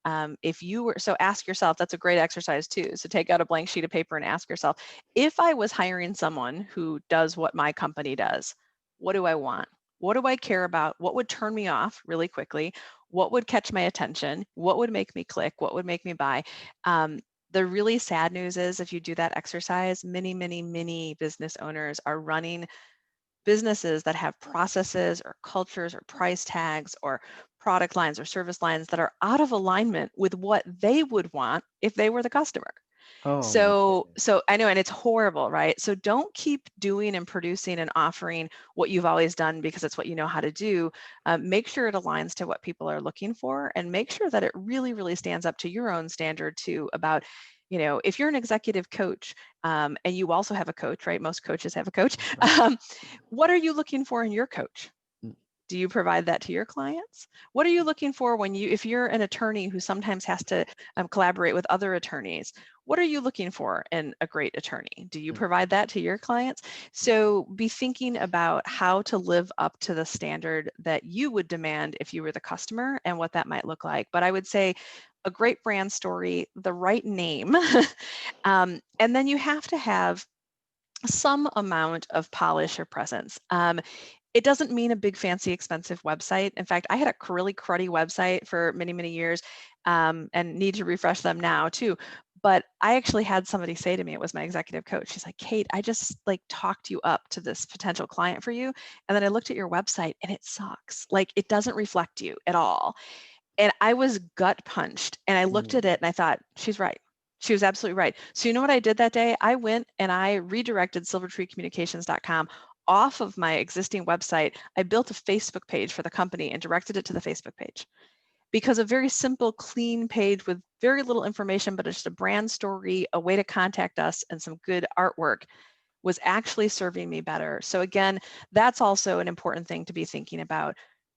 B: if you were, so ask yourself, that's a great exercise too. So take out a blank sheet of paper and ask yourself, if I was hiring someone who does what my company does, what do I want? What do I care about? What would turn me off really quickly? What would catch my attention? What would make me click? What would make me buy? Um, the really sad news is if you do that exercise, many, many, many business owners are running businesses that have processes or cultures or price tags or product lines or service lines that are out of alignment with what they would want if they were the customer.
A: Oh my goodness.
B: So I know, and it's horrible, right? So don't keep doing and producing and offering what you've always done because it's what you know how to do. Make sure it aligns to what people are looking for, and make sure that it really, really stands up to your own standard too. About, if you're an executive coach, and you also have a coach, right? Most coaches have a coach.
A: Mhm.
B: Um, what are you looking for in your coach?
A: Mm.
B: Do you provide that to your clients? What are you looking for if you're an attorney who sometimes has to collaborate with other attorneys? What are you looking for in a great attorney? Do you
A: Mm.
B: provide that to your clients? So be thinking about how to live up to the standard that you would demand if you were the customer, and what that might look like. But I would say a great brand story, the right name, and then you have to have some amount of polish or presence. It doesn't mean a big, fancy, expensive website. In fact, I had a really cruddy website for many, many years, and need to refresh them now too. But I actually had somebody say to me, it was my executive coach, she's like, Kate, I just like talked you up to this potential client for you. And then I looked at your website and it sucks. Like, it doesn't reflect you at all. And I was gut punched, and I looked at
A: Mm.
B: it and I thought, she's right. She was absolutely right. So you know what I did that day? I went and I redirected silvertreecommunications.com off of my existing website. I built a Facebook page for the company and directed it to the Facebook page, because a very simple, clean page with very little information, but it's just a brand story, a way to contact us, and some good artwork was actually serving me better. So again, that's also an important thing to be thinking about.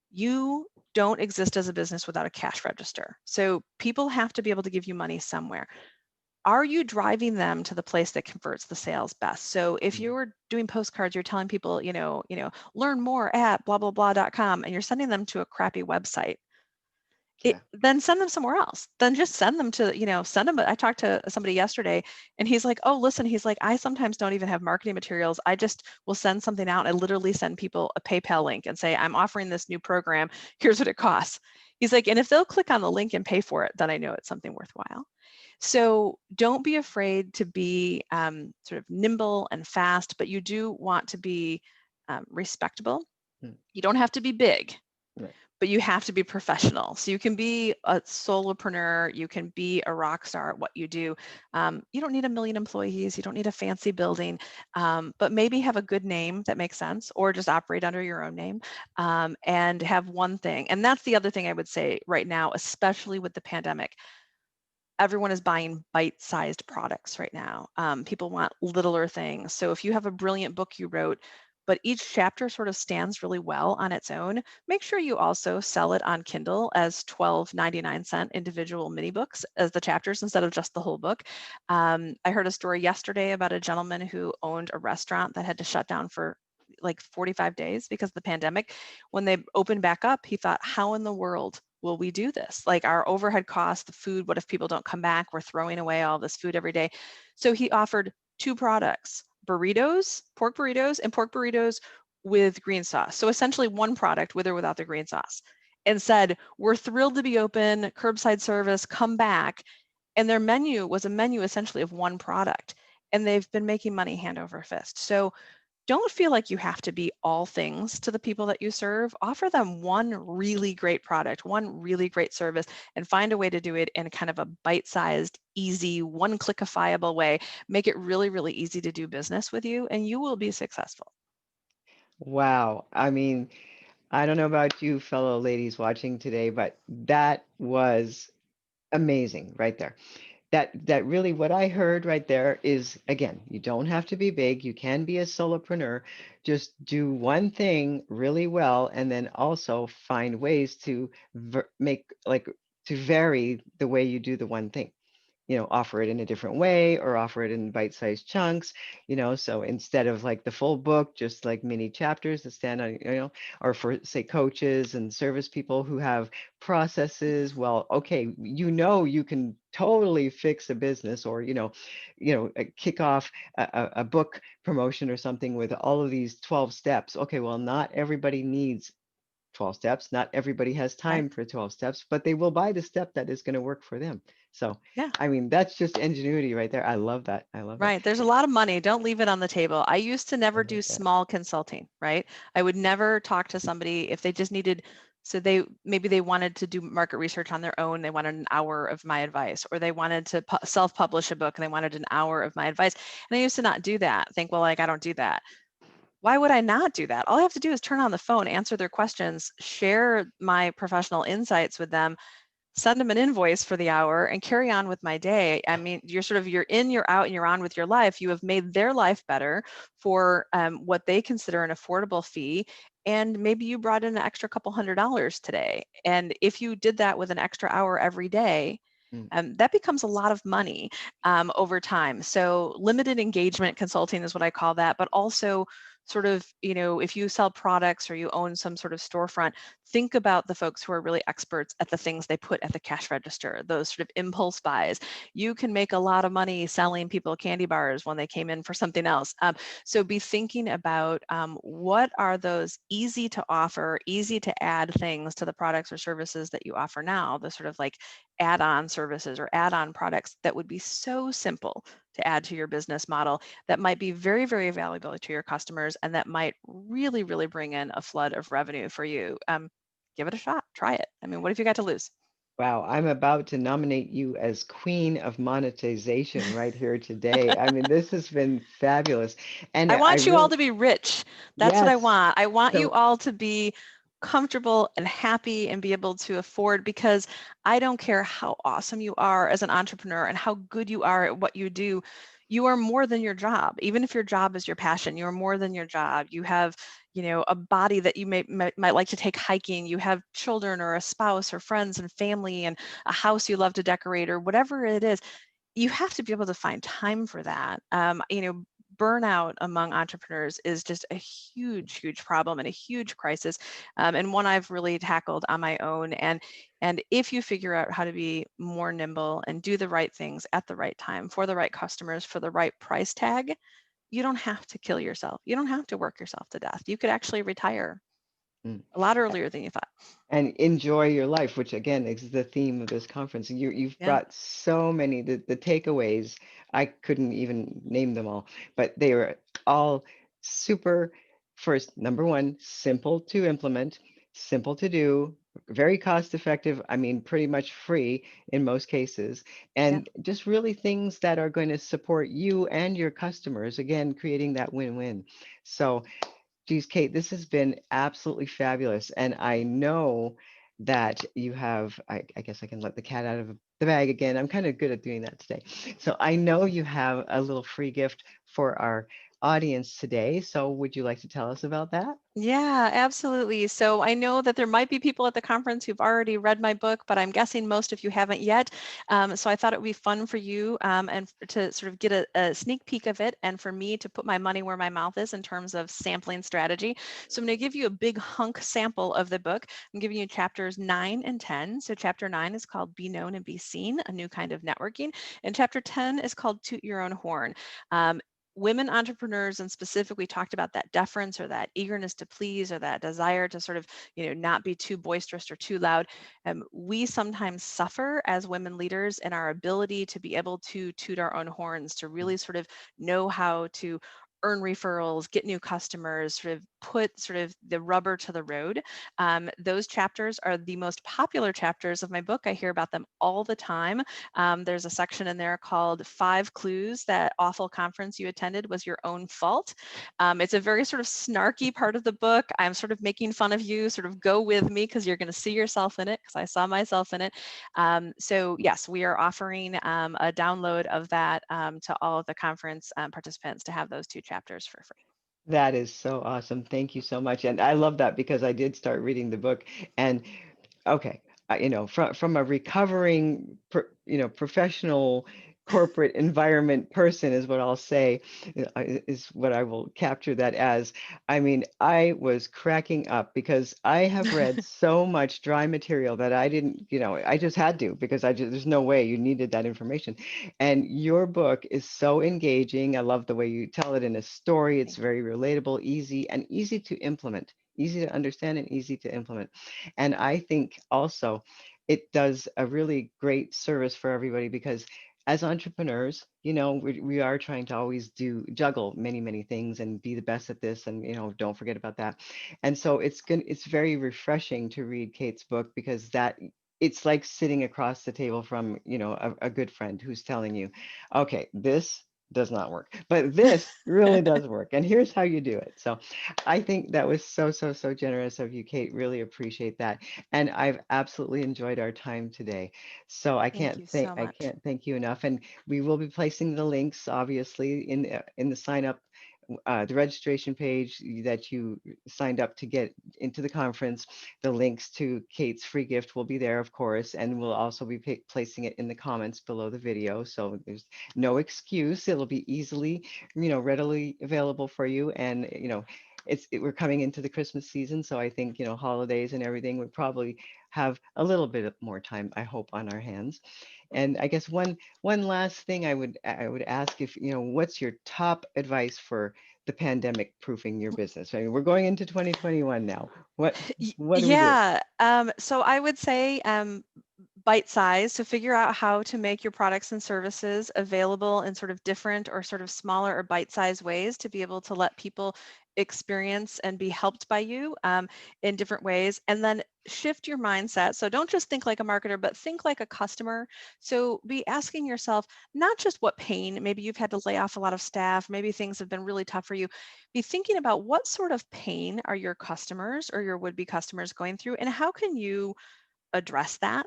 B: You don't exist as a business without a cash register. So people have to be able to give you money somewhere. Are you driving them to the place that converts the sales best? So if
A: Mm.
B: you're doing postcards, you're telling people, learn more at blah blah blah.com, and you're sending them to a crappy website,
A: Yeah.
B: then send them somewhere else. Then just send them to, send them. I talked to somebody yesterday and he's like, oh, listen, he's like, I sometimes don't even have marketing materials. I just will send something out. I literally send people a PayPal link and say, I'm offering this new program. Here's what it costs. He's like, and if they'll click on the link and pay for it, then I know it's something worthwhile. So don't be afraid to be sort of nimble and fast, but you do want to be respectable.
A: Mm.
B: You don't have to be big,
A: Right.
B: but you have to be professional. So you can be a solopreneur, you can be a rock star at what you do. You don't need a million employees, you don't need a fancy building, but maybe have a good name that makes sense, or just operate under your own name, and have one thing. And that's the other thing I would say right now, especially with the pandemic. Everyone is buying bite-sized products right now. People want littler things. So if you have a brilliant book you wrote, but each chapter sort of stands really well on its own, make sure you also sell it on Kindle as 12.99 individual mini books as the chapters instead of just the whole book. I heard a story yesterday about a gentleman who owned a restaurant that had to shut down for like 45 days because of the pandemic. When they opened back up, he thought, how in the world will we do this? Like our overhead costs, the food, what if people don't come back? We're throwing away all this food every day. So he offered two products, burritos, and pork burritos with green sauce. So essentially one product with or without the green sauce, and said, we're thrilled to be open, curbside service, come back. And their menu was a menu essentially of one product. And they've been making money hand over fist. So don't feel like you have to be all things to the people that you serve. Offer them one really great product, one really great service, and find a way to do it in kind of a bite-sized, easy, one-clickifyable way. Make it really, really easy to do business with you, and you will be successful.
A: Wow. I mean, I don't know about you fellow ladies watching today, but that was amazing right there. That really what I heard right there is, again, you don't have to be big. You can be a solopreneur. Just do one thing really well, and then also find ways to make like to vary the way you do the one thing. Offer it in a different way or offer it in bite-sized chunks, so instead of like the full book, just like mini chapters that stand on, or for say coaches and service people who have processes, well, okay, you can totally fix a business or, kick off a book promotion or something with all of these 12 steps. Okay, well, not everybody needs 12 steps. Not everybody has
B: Right?
A: time for 12 steps, but they will buy the step that is going to work for them. So,
B: Yeah.
A: I mean, that's just ingenuity right there. I love that. I love that.
B: Right. There's a lot of money. Don't leave it on the table. I used to
A: I
B: never do
A: love that.
B: small consulting, right? I would never talk to somebody if they just needed, so they maybe they wanted to do market research on their own. They wanted an hour of my advice, or they wanted to self-publish a book and they wanted an hour of my advice. And I used to not do that. Think, well, like I don't do that. Why would I not do that? All I have to do is turn on the phone, answer their questions, share my professional insights with them, send them an invoice for the hour and carry on with my day. I mean, you're in, you're out, and you're on with your life. You have made their life better for what they consider an affordable fee. And maybe you brought in an extra couple $100 today. And if you did that with an extra hour every day,
A: Mm.
B: that becomes a lot of money over time. So limited engagement consulting is what I call that, but also sort of, if you sell products or you own some sort of storefront, think about the folks who are really experts at the things they put at the cash register, those sort of impulse buys. You can make a lot of money selling people candy bars when they came in for something else. So be thinking about what are those easy to offer, easy to add things to the products or services that you offer now, the sort of like add-on services or add-on products that would be so simple to add to your business model that might be very, very valuable to your customers and that might really, really bring in a flood of revenue for you. Give it a shot. Try it. I mean, what have you got to lose?
A: Wow, I'm about to nominate you as queen of monetization right here today. I mean, this has been fabulous. And
B: I
A: I
B: want you all
A: really,
B: to be rich. That's what I
A: yes.
B: want. I want you
A: So,
B: all to be comfortable and happy and be able to afford, because I don't care how awesome you are as an entrepreneur and how good you are at what you do. You are more than your job. Even if your job is your passion, you're more than your job. You have, a body that you might like to take hiking. You have children or a spouse or friends and family and a house you love to decorate or whatever it is. You have to be able to find time for that. Burnout among entrepreneurs is just a huge, huge problem and a huge crisis, and one I've really tackled on my own. And if you figure out how to be more nimble and do the right things at the right time for the right customers for the right price tag, you don't have to kill yourself. You don't have to work yourself to death. You could actually retire
A: mm.
B: a lot earlier than you thought.
A: And enjoy your life, which again is the theme of this conference. And you've
B: Yeah.
A: brought so many the takeaways. I couldn't even name them all, but they were all super. First, number one, simple to implement, simple to do, very cost effective. I mean, pretty much free in most cases,
B: Yeah.
A: and just really things that are going to support you and your customers. Again, creating that win-win. So geez, Kate, this has been absolutely fabulous. And I know that you have, I guess I can let the cat out of the bag again. I'm kind of good at doing that today. So I know you have a little free gift for our audience today. So would you like to tell us about that?
B: Yeah, absolutely. So I know that there might be people at the conference who've already read my book, but I'm guessing most of you haven't yet. So I thought it would be fun for you to sort of get a sneak peek of it, and for me to put my money where my mouth is in terms of sampling strategy. So I'm going to give you a big hunk sample of the book. I'm giving you chapters 9 and 10. So chapter 9 is called Be Known and Be Seen, a new kind of networking. And chapter 10 is called Toot Your Own Horn. Um, Women entrepreneurs, and specifically talked about that deference or that eagerness to please or that desire to sort of not be too boisterous or too loud. We sometimes suffer as women leaders in our ability to be able to toot our own horns, to really sort of know how to earn referrals, get new customers, sort of put sort of the rubber to the road. Those chapters are the most popular chapters of my book. I hear about them all the time. There's a section in there called 5 Clues That Awful Conference You Attended Was Your Own Fault. It's a very sort of snarky part of the book. I'm sort of making fun of you, sort of go with me because you're going to see yourself in it, because I saw myself in it. So yes, we are offering a download of that to all of the conference participants to have those 2 chapters for free.
A: That is so awesome. Thank you so much. And I love that because I did start reading the book. And okay, from a recovering, professional corporate environment person is what I'll say, is what I will capture that as. I mean, I was cracking up because I have read so much dry material that I didn't, I just had to because there's no way you needed that information. And your book is so engaging. I love the way you tell it in a story. It's
B: Thank you.
A: very relatable, easy, and easy to implement, easy to understand and easy to implement. And I think also it does a really great service for everybody because as entrepreneurs, we are trying to always juggle many, many things and be the best at this and, don't forget about that. And so it's very refreshing to read Kate's book because it's like sitting across the table from, a good friend who's telling you, okay, this does not work, but this really does work. And here's how you do it. So I think that was so, so, so generous of you, Kate. Really appreciate that. And I've absolutely enjoyed our time today. So
B: Thank you so
A: I
B: much.
A: can't thank you enough. And we will be placing the links, obviously, in the sign up, the registration page that you signed up to get into the conference. The links to Kate's free gift will be there, of course, and we'll also be placing it in the comments below the video. So there's no excuse. It'll be easily, readily available for you. And, we're coming into the Christmas season, so I think, holidays and everything, we probably have a little bit more time, I hope, on our hands. And I guess one last thing I would ask if, what's your top advice for the pandemic proofing your business? I mean, we're going into 2021 now. What do we do?
B: Yeah. So I would say bite size, to figure out how to make your products and services available in sort of different or sort of smaller or bite-sized ways to be able to let people experience and be helped by you in different ways. And then shift your mindset. So don't just think like a marketer, but think like a customer. So be asking yourself not just what pain, maybe you've had to lay off a lot of staff, maybe things have been really tough for you. Be thinking about what sort of pain are your customers or your would-be customers going through, and how can you address that.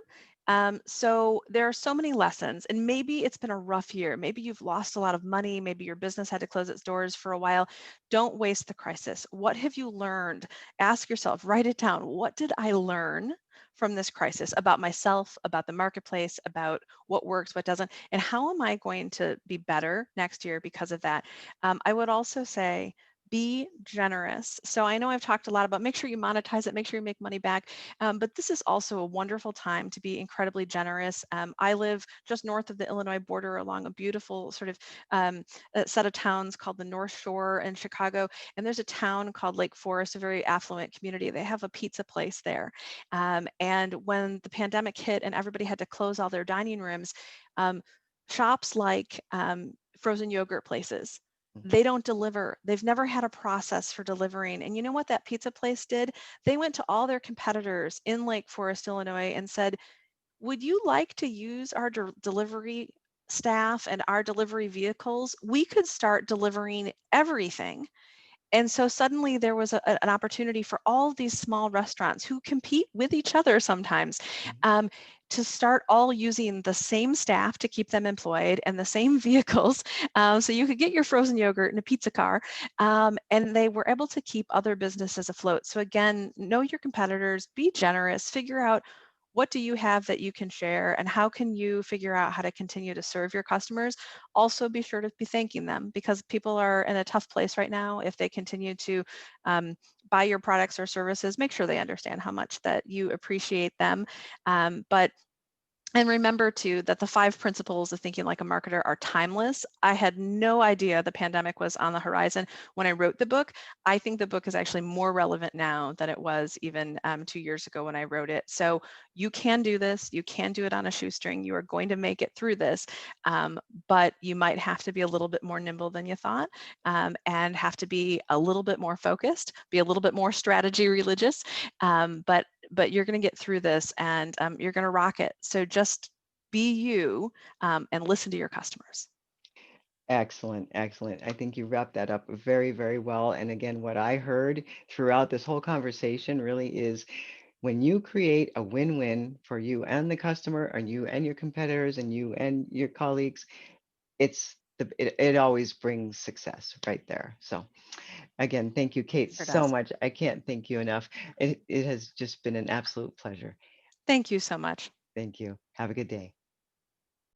B: So there are so many lessons, and maybe it's been a rough year. Maybe you've lost a lot of money. Maybe your business had to close its doors for a while. Don't waste the crisis. What have you learned? Ask yourself, write it down. What did I learn from this crisis about myself, about the marketplace, about what works, what doesn't, and how am I going to be better next year because of that? I would also say, be generous. So I know I've talked a lot about make sure you monetize it, make sure you make money back. But this is also a wonderful time to be incredibly generous. I live just north of the Illinois border along a beautiful sort of set of towns called the North Shore in Chicago. And there's a town called Lake Forest, a very affluent community. They have a pizza place there. And when the pandemic hit and everybody had to close all their dining rooms, um, shops like frozen yogurt places, they don't deliver. They've never had a process for delivering. And you know what that pizza place did? They went to all their competitors in Lake Forest, Illinois, and said, would you like to use our delivery staff and our delivery vehicles? We could start delivering everything And so suddenly there was an opportunity for all these small restaurants who compete with each other sometimes, um, to start all using the same staff to keep them employed and the same vehicles. So you could get your frozen yogurt in a pizza car, and they were able to keep other businesses afloat. So again, know your competitors, be generous, figure out what do you have that you can share, and how can you figure out how to continue to serve your customers. Also be sure to be thanking them, because people are in a tough place right now. If they continue to um, buy your products or services, make sure they understand how much that you appreciate them. But and remember too that the 5 principles of thinking like a marketer are timeless. I had no idea the pandemic was on the horizon when I wrote the book. I think the book is actually more relevant now than it was even 2 years ago when I wrote it. So you can do this. You can do it on a shoestring. You are going to make it through this, um, but you might have to be a little bit more nimble than you thought, and have to be a little bit more focused, be a little bit more strategy religious. But you're going to get through this, and you're going to rock it. So just be you, and listen to your customers.
A: Excellent, excellent. I think you wrapped that up very, very well. And again, what I heard throughout this whole conversation really is when you create a win-win for you and the customer, and you and your competitors, and you and your colleagues, it always brings success right there. So again, thank you, Kate,
B: Sure
A: so
B: does.
A: much. I can't thank you enough. It has just been an absolute pleasure.
B: Thank you so much.
A: Thank you. Have a good day.